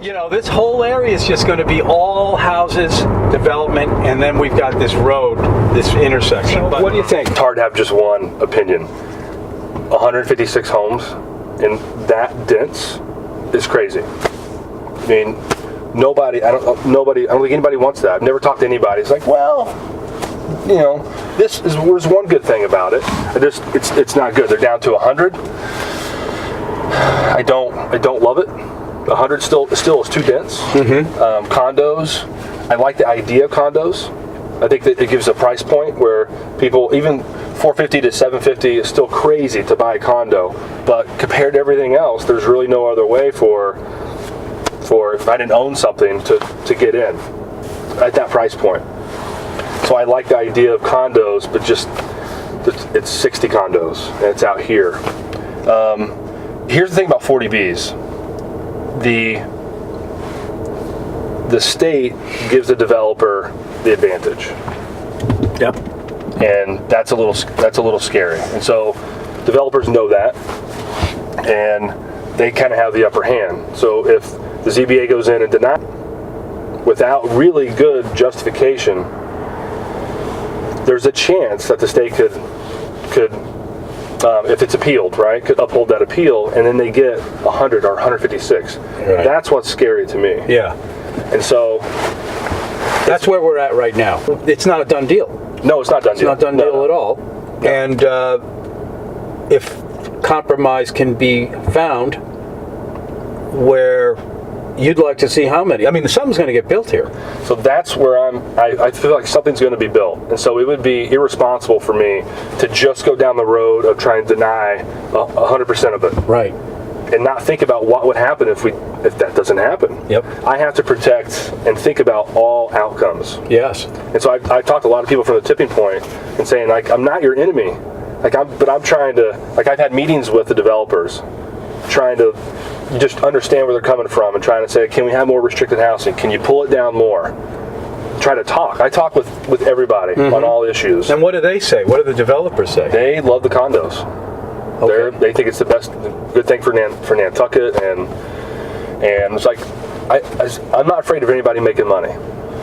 You know, this whole area is just going to be all houses, development, and then we've got this road, this intersection. So what do you think? It's hard to have just one opinion. 156 homes and that dense is crazy. I mean, I don't think anybody wants that. I've never talked to anybody. It's like, well, you know, there's one good thing about it. It's not good. They're down to 100. I don't love it. 100 still is too dense. Condos, I like the idea of condos. I think that it gives a price point where people, even 450 to 750 is still crazy to buy a condo, but compared to everything else, there's really no other way for if I didn't own something to get in at that price point. So I like the idea of condos, but just it's 60 condos and it's out here. Here's the thing about 40Bs. The state gives the developer the advantage. Yep. And that's a little scary. And so developers know that, and they kind of have the upper hand. So if the ZBA goes in and denies without really good justification, there's a chance that the state could if it's appealed, right, could uphold that appeal, and then they get 100 or 156. Right. That's what's scary to me. Yeah. And so that's where we're at right now. It's not a done deal. No, it's not a done deal. It's not a done deal at all. No. And if compromise can be found where you'd like to see how many? I mean, something's going to get built here. So that's where I feel like something's going to be built. And so it would be irresponsible for me to just go down the road of trying to deny 100% of it. Right. And not think about what would happen if that doesn't happen. Yep. I have to protect and think about all outcomes. Yes. And so I've talked to a lot of people from the tipping point and saying, like, I'm not your enemy. But I'm trying to, I've had meetings with the developers trying to just understand where they're coming from and trying to say, can we have more restricted housing? Can you pull it down more? Try to talk. I talk with everybody on all issues. And what do they say? What do the developers say? They love the condos. Okay. They think it's the best, good thing for Nantucket, and it's like, I'm not afraid of anybody making money.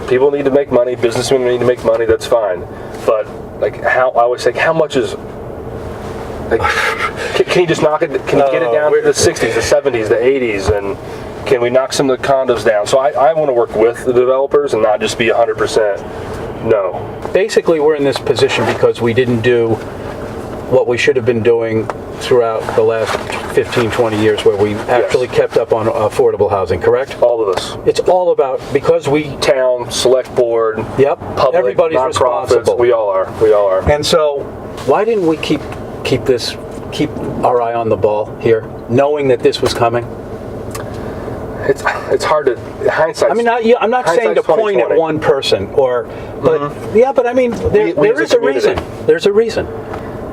People need to make money. Businessmen need to make money. That's fine. But I always say, how much is? Can you just knock it? Can you get it down to the 60s, the 70s, the 80s, and can we knock some of the condos down? So I want to work with the developers and not just be 100% no. Basically, we're in this position because we didn't do what we should have been doing throughout the last 15, 20 years, where we actually kept up on affordable housing, correct? All of us. It's all about, because town, select board, public, everybody's responsible. We all are. And so, why didn't we keep our eye on the ball here, knowing that this was coming? It's hard to hindsight. I mean, I'm not saying to point at one person, but I mean, there is a reason. There's a reason.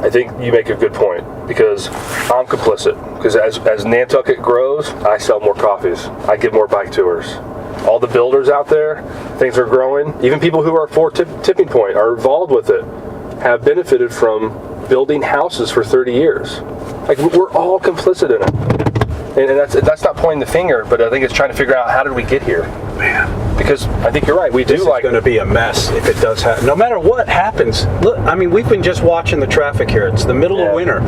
I think you make a good point, because I'm complicit. Because as Nantucket grows, I sell more coffees. I give more bike tours. All the builders out there, things are growing. Even people who are for tipping point are involved with it, have benefited from building houses for 30 years. We're all complicit in it. And that's not pointing the finger, but I think it's trying to figure out, how did we get here? Man. Because I think you're right. This is going to be a mess if it does happen. No matter what happens. Look, I mean, we've been just watching the traffic here. It's the middle of winter.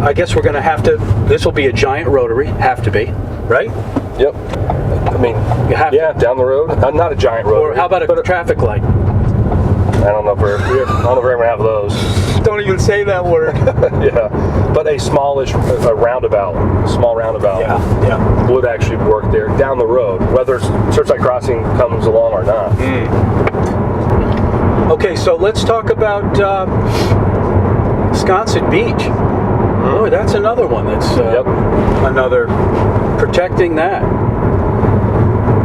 I guess we're going to have to, this will be a giant rotary. Have to be, right? Yep. I mean, you have to. Down the road. Not a giant rotary. Or how about a traffic light? I don't know if we're going to have those. Don't even say that word. Yeah, but a small roundabout would actually work there down the road, whether Searchlight Crossing comes along or not. Okay, so let's talk about Sconset Beach. Boy, that's another one that's another protecting that.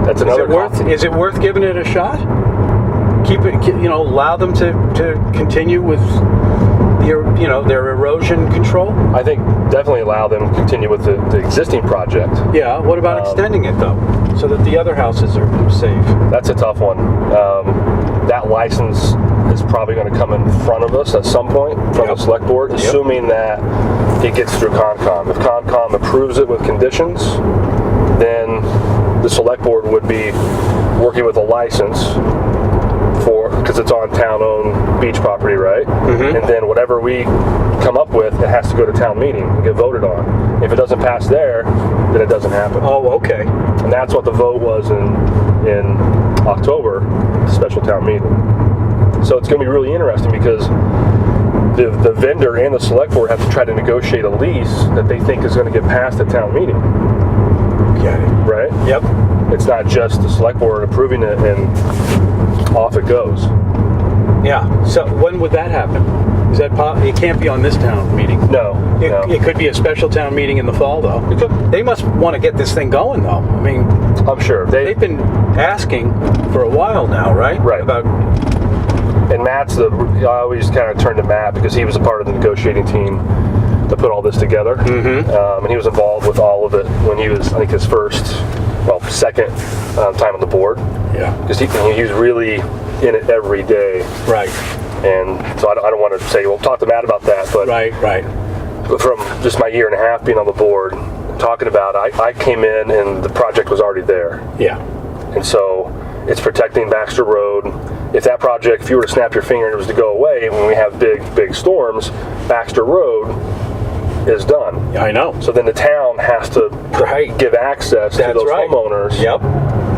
That's another. Is it worth giving it a shot? Keep it, allow them to continue with their erosion control? I think definitely allow them to continue with the existing project. Yeah, what about extending it, though, so that the other houses are safe? That's a tough one. That license is probably going to come in front of us at some point from the select board, assuming that it gets through CONCOM. If CONCOM approves it with conditions, then the select board would be working with a license because it's on town-owned beach property, right? Mm-hmm. And then whatever we come up with, it has to go to town meeting and get voted on. If it doesn't pass there, then it doesn't happen. Oh, okay. And that's what the vote was in October, the special town meeting. So it's going to be really interesting because the vendor and the select board have to try to negotiate a lease that they think is going to get passed at town meeting. Got it. Right? Yep. It's not just the select board approving it and off it goes. Yeah. So when would that happen? Is that it can't be on this town meeting? No. It could be a special town meeting in the fall, though. It could. They must want to get this thing going, though. I mean, I'm sure they've been asking for a while now, right? Right. About. And Matt's I always kind of turn to Matt because he was a part of the negotiating team to put all this together. Mm-hmm. And he was involved with all of it when he was, I think, his second time on the board. Yeah. Because he was really in it every day. Right. And so I don't want to say, well, talk to Matt about that. But Right. from just my year and a half being on the board, talking about I came in and the project was already there. Yeah. And so it's protecting Baxter Road. If that project, if you were to snap your finger and it was to go away when we have big storms, Baxter Road is done. I know. So then the town has to give access to those homeowners. Yep.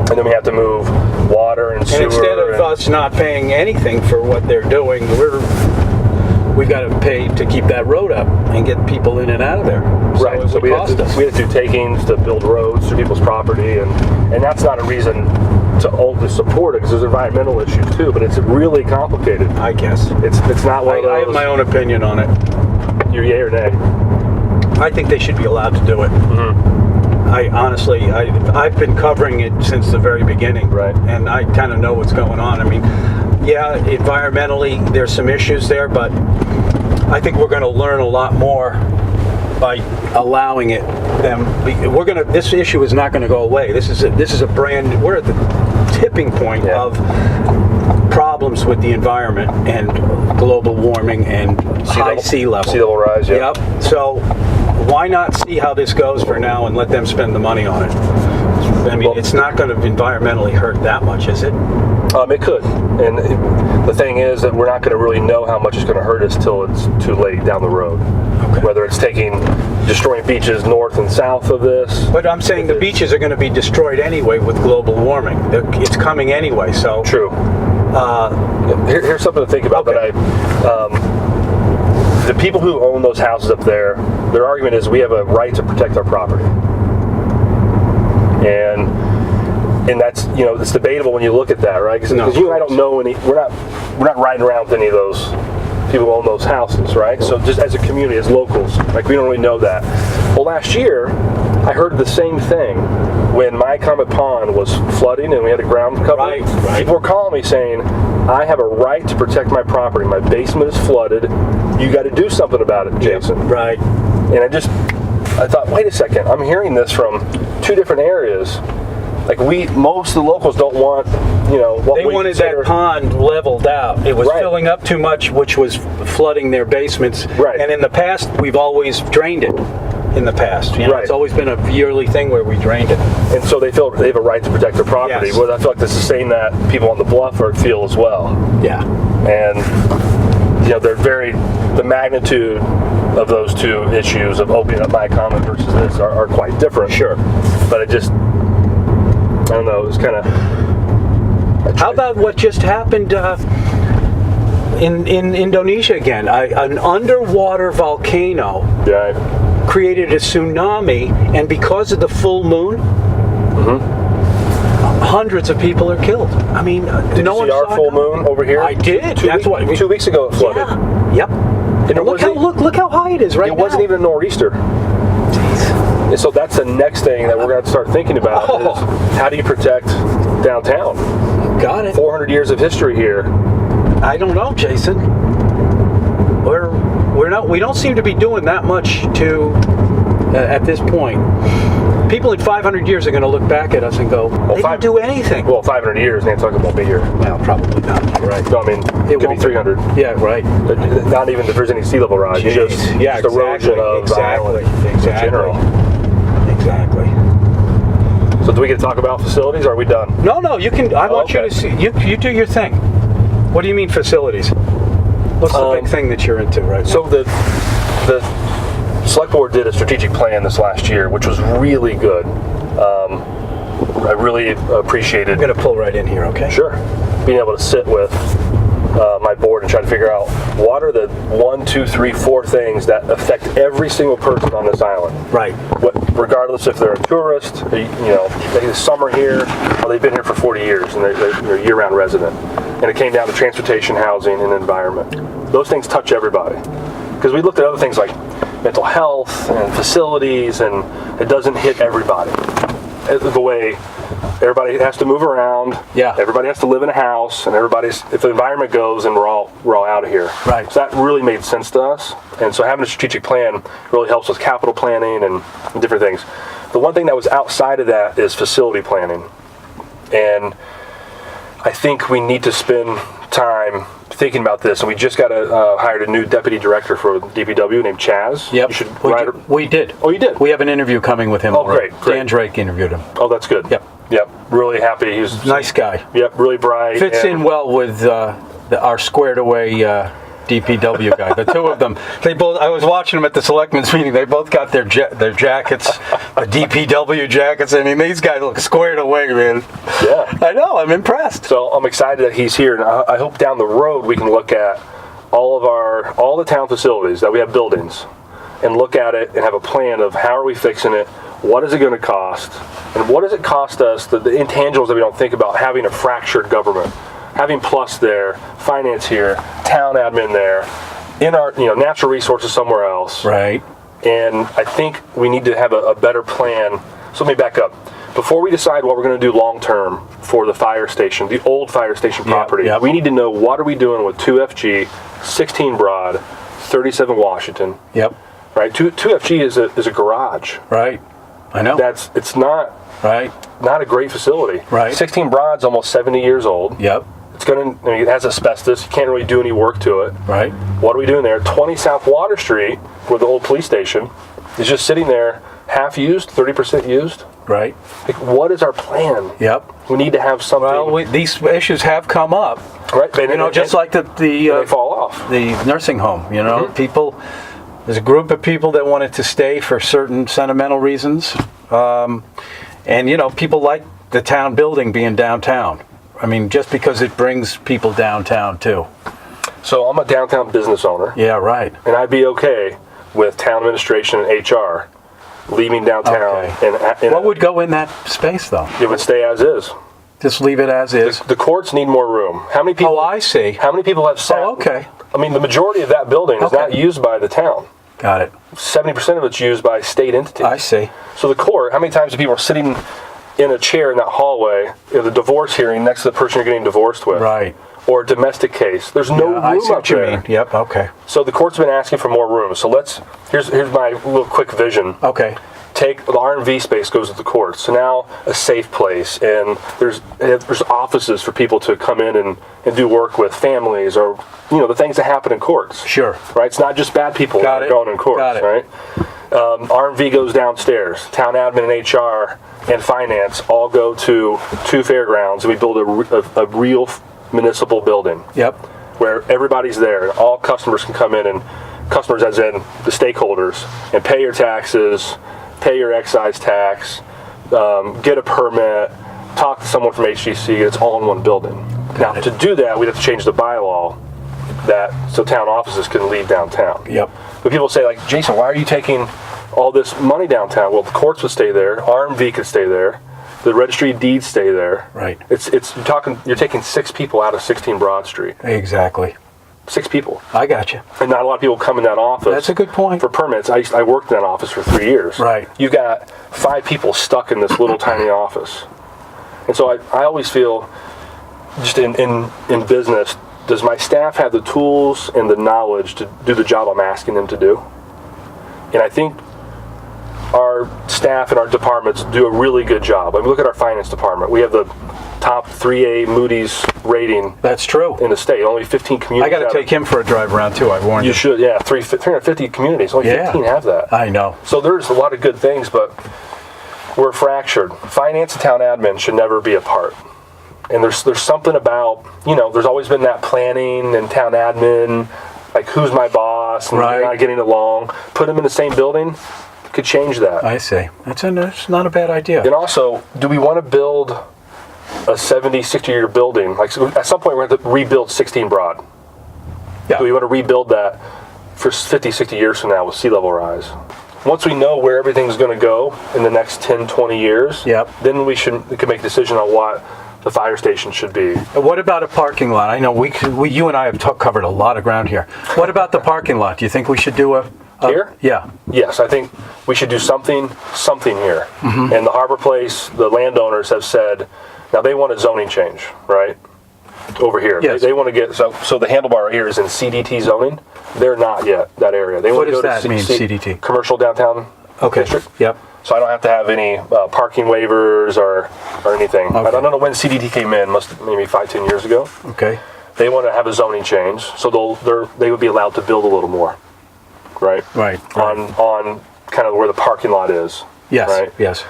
And then we have to move water and sewer. And instead of us not paying anything for what they're doing, we've got to pay to keep that road up and get people in and out of there. Right. So we have to do takings to build roads to people's property, and that's not a reason to only support it because there's environmental issues too. But it's really complicated. I guess It's not one of those. I have my own opinion on it. You're yay or nay? I think they should be allowed to do it. Mm-hmm. I honestly, I've been covering it since the very beginning, right? And I kind of know what's going on. I mean, yeah, environmentally there's some issues there, but I think we're going to learn a lot more by allowing it. This issue is not going to go away. This is we're at the tipping point of problems with the environment and global warming and high sea level. Sea level rise, yeah. Yep. So why not see how this goes for now and let them spend the money on it? I mean, it's not going to environmentally hurt that much, is it? It could. And the thing is that we're not going to really know how much it's going to hurt us till it's too late down the road. Okay. Whether it's destroying beaches north and south of this. But I'm saying the beaches are going to be destroyed anyway with global warming. It's coming anyway, so. True. Here's something to think about. Okay. The people who own those houses up there, their argument is we have a right to protect our property. And that's, it's debatable when you look at that, right? Because you and I don't know we're not riding around with any of those people who own those houses, right? So just as a community, as locals, we don't really know that. Well, last year, I heard the same thing when my Comet Pond was flooding and we had a ground cover. Right. People were calling me saying, I have a right to protect my property. My basement is flooded. You got to do something about it, Jason. Yeah, right. And I thought, wait a second. I'm hearing this from two different areas. Most of the locals don't want, what they wanted that pond leveled out. It was filling up too much, which was flooding their basements. Right. And in the past, we've always drained it. In the past, It's always been a yearly thing where we drained it. And so they feel they have a right to protect their property. Yes. Well, I feel like this is saying that people on the bluff feel as well. Yeah. And the magnitude of those two issues of opening up my common versus this are quite different. Sure. But I don't know, it was kind of... How about what just happened in Indonesia again? An underwater volcano created a tsunami, and because of the full moon, hundreds of people are killed. I mean, did you see our full moon over here? I did. 2 weeks ago it flooded. Yeah. Yep. And look how high it is right now. It wasn't even a nor'easter. Jeez. And so that's the next thing that we're going to start thinking about is how do you protect downtown? Got it. 400 years of history here. I don't know, Jason. We don't seem to be doing that much at this point. People in 500 years are going to look back at us and go, they didn't do anything. Well, 500 years, and they're talking about me here. Well, probably not. You're right. No, I mean, it could be 300. Yeah, right. Not even if there's any sea level rise. Just erosion of the island in general. Exactly. So do we get to talk about facilities, or are we done? No, you can. I want you to see. You do your thing. What do you mean facilities? What's the big thing that you're into right now? So the select board did a strategic plan this last year, which was really good. I really appreciated. I'm going to pull right in here, okay? Sure. Being able to sit with my board and try to figure out what are the 1, 2, 3, 4 things that affect every single person on this island. Right. Regardless if they're a tourist, they summer here, or they've been here for 40 years and they're a year-round resident. And it came down to transportation, housing, and environment. Those things touch everybody. Because we looked at other things like mental health and facilities, and it doesn't hit everybody. The way everybody has to move around, everybody has to live in a house, and if the environment goes, then we're all out of here. Right. So that really made sense to us, and so having a strategic plan really helps with capital planning and different things. The one thing that was outside of that is facility planning, and I think we need to spend time thinking about this, and we just hired a new deputy director for DPW named Chaz. Yep. We did. Oh, you did? We have an interview coming with him. Oh, great. Dan Drake interviewed him. Oh, that's good. Yep. Really happy. He's nice guy. Yep. Really bright. Fits in well with our squared away DPW guy. The two of them. I was watching them at the selectmen's meeting. They both got their jackets, DPW jackets. I mean, these guys look squared away, man. Yeah. I know. I'm impressed. So I'm excited that he's here, and I hope down the road we can look at all the town facilities that we have buildings, and look at it and have a plan of how are we fixing it, what is it going to cost, and what does it cost us, the intangibles that we don't think about, having a fractured government, having plus there, finance here, town admin there, in our natural resources somewhere else. Right. And I think we need to have a better plan. So let me back up. Before we decide what we're going to do long term for the fire station, the old fire station property, we need to know what are we doing with 2FG, 16 Broad, 37 Washington. Yep. Right. 2FG is a garage. Right. I know. It's not right. Not a great facility. Right. 16 Broad's almost 70 years old. Yep. It has asbestos. You can't really do any work to it. Right. What are we doing there? 20 South Water Street, where the old police station is just sitting there, half used, 30% used. Right. Like, what is our plan? Yep. We need to have something. Well, these issues have come up. Right. Just like they fall off. The nursing home. Mm-hmm. People. There's a group of people that wanted to stay for certain sentimental reasons, and people like the town building being downtown. I mean, just because it brings people downtown too. So I'm a downtown business owner. Yeah, right. And I'd be okay with town administration and HR leaving downtown. Okay. What would go in that space, though? It would stay as is. Just leave it as is. The courts need more room. How many people? Oh, I see. How many people have sat? Oh, okay. I mean, the majority of that building is not used by the town. Got it. 70% of it's used by state entities. I see. So the court, how many times do people are sitting in a chair in that hallway, the divorce hearing next to the person you're getting divorced with? Right. Or a domestic case. There's no room I see up what you there. mean. Yep, okay. So the court's been asking for more room. So here's my little quick vision. Okay. Take the R&V space goes to the court. So now a safe place, and there's offices for people to come in and do work with families, or the things that happen in courts. Sure. Right. It's not just bad people that are going in courts. Got it. Right. R&V goes downstairs. Town admin and HR and finance all go to two fairgrounds, and we build a real municipal building. Yep. Where everybody's there, and all customers can come in, and customers as in the stakeholders, and pay your taxes, pay your excise tax, get a permit, talk to someone from HGC. It's all in one building. Now, to do that, we'd have to change the bylaw so town offices can leave downtown. Yep. But people say, like, Jason, why are you taking all this money downtown? Well, the courts would stay there, R&V could stay there, the registry of deeds stay there. Right. You're taking 6 people out of 16 Broad Street. Exactly. 6 people. I got you. And not a lot of people come in that office. That's a good point. For permits. I worked in that office for 3 years. Right. You've got 5 people stuck in this little tiny office. And so I always feel, just in business, does my staff have the tools and the knowledge to do the job I'm asking them to do? And I think our staff and our departments do a really good job. I mean, look at our finance department. We have the top 3A Moody's rating. That's true. In the state. Only 15 communities. I got to take him for a drive around too. I warned you. You should, yeah. 350 communities. Only 15 have that. I know. So there's a lot of good things, but we're fractured. Finance and town admin should never be apart. And there's something about, there's always been that planning and town admin, like who's my boss and Right. they're not getting along. Put them in the same building could change that. I see. That's not a bad idea. And also, do we want to build a 70, 60-year building? Like, so at some point, we're going to have to rebuild 16 Broad. Yeah. Do we want to rebuild that for 50, 60 years from now with sea level rise? Once we know where everything's going to go in the next 10, 20 years, Yep. then we can make a decision on what the fire station should be. What about a parking lot? I know you and I have covered a lot of ground here. What about the parking lot? Do you think we should do a Here? Yeah. Yes, I think we should do something here. Mm-hmm. And the Harbor Place, the landowners have said, now they want a zoning change, right? Over here. Yes. They want to get, so the handlebar here is in CDT zoning. They're not yet, that area. They What want to does go that to mean, CDT? Commercial downtown district. Yep. So I don't have to have any parking waivers or anything. Okay. I don't know when CDT came in, maybe 5-10 years ago. Okay. They want to have a zoning change, so they would be allowed to build a little more, right? Right. On kind of where the parking lot is. Yes. Right? Yes.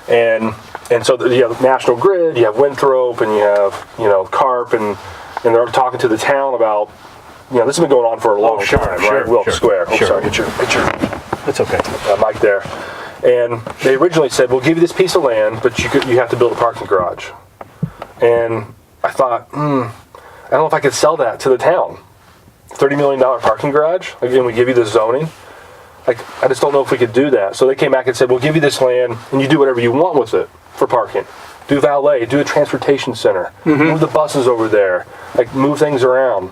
And so you have National Grid, you have Winthrop, and you have Carp, and they're talking to the town about this has been going on for a long time, right? Wilkes Square. Oh, sure. sorry, get your That's okay. mic there. And they originally said, we'll give you this piece of land, but you have to build a parking garage. And I thought, I don't know if I could sell that to the town. $30 million parking garage, again, we give you the zoning. Like, I just don't know if we could do that. So they came back and said, we'll give you this land, and you do whatever you want with it for parking. Do valet, do a transportation center, move the buses over there, like move things around.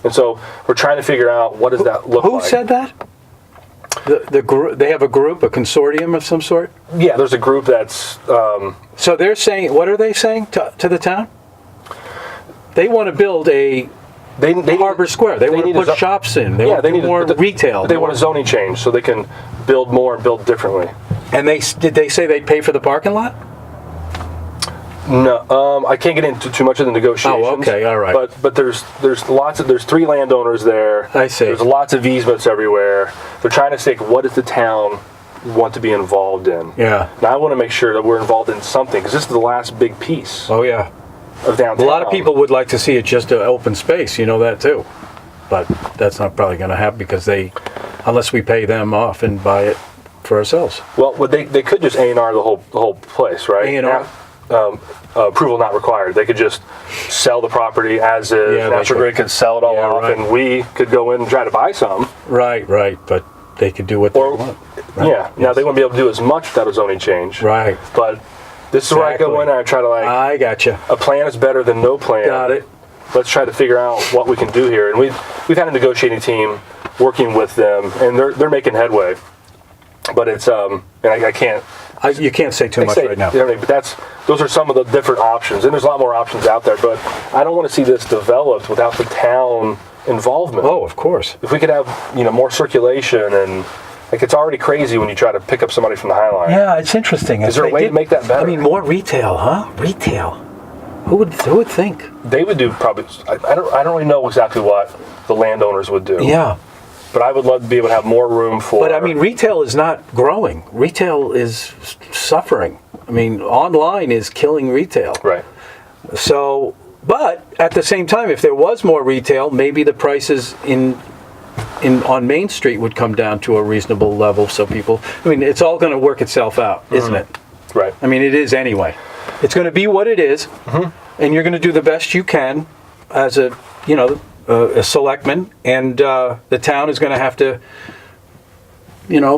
And so we're trying to figure out what does that look like. Who said that? They have a group, a consortium of some sort? Yeah, there's a group that's... So they're saying, what are they saying to the town? They want to build a Harbor Square. They want to put shops in. They want to do more retail. They want a zoning change so they can build more and build differently. And did they say they'd pay for the parking lot? No, I can't get into too much of the negotiations. Oh, okay, all right. But there's 3 landowners there. I see. There's lots of easements everywhere. They're trying to say, what does the town want to be involved in? Yeah. Now I want to make sure that we're involved in something because this is the last big piece Oh, yeah. of downtown. A lot of people would like to see it just an open space, you know that too. But that's not probably going to happen because unless we pay them off and buy it for ourselves. Well, they could just A&R the whole place, right? A&R? Approval not required. They could just sell the property as is. Yeah, National Grid could sell it all off, right. and we could go in and try to buy some. Right. But they could do what they want. Right? Yeah. Now they wouldn't be able to do as much without a zoning change. Right. But this is where I go in and I try to I gotcha. a plan is better than no plan. Got it. Let's try to figure out what we can do here. And we've had a negotiating team working with them, and they're making headway. But it's and I can't. You can't say too much right now. But those are some of the different options, and there's a lot more options out there. But I don't want to see this developed without the town involvement. Oh, of course. If we could have more circulation and it's already crazy when you try to pick up somebody from the High Line. Yeah, it's interesting. Is there a way to make that better? I mean, more retail, huh? Retail. Who would think? They would do probably. I don't really know exactly what the landowners would do. Yeah. But I would love to be able to have more room for... But I mean, retail is not growing. Retail is suffering. I mean, online is killing retail. Right. So, but at the same time, if there was more retail, maybe the prices on Main Street would come down to a reasonable level. So people, I mean, it's all going to work itself out, isn't it? Right. I mean, it is anyway. It's going to be what it is, and you're going to do the best you can as a selectman, and the town is going to have to,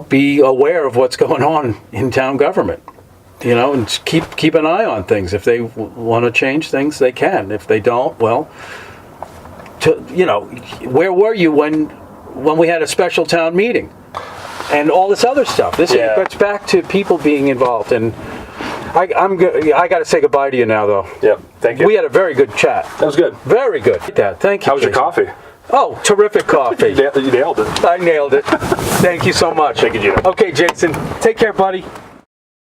be aware of what's going on in town government, and keep an eye on things. If they want to change things, they can. If they don't, well, where were you when we had a special town meeting and all this other stuff? This gets back to people being involved, and I got to say goodbye to you now, though. Yeah, thank you. We had a very good chat. That was good. Very good. Thank you. How was your Jason. coffee? Oh, terrific coffee. You nailed it. I nailed it. Thank you so much. Thank you, Gino. Okay, Jason. Take care, buddy.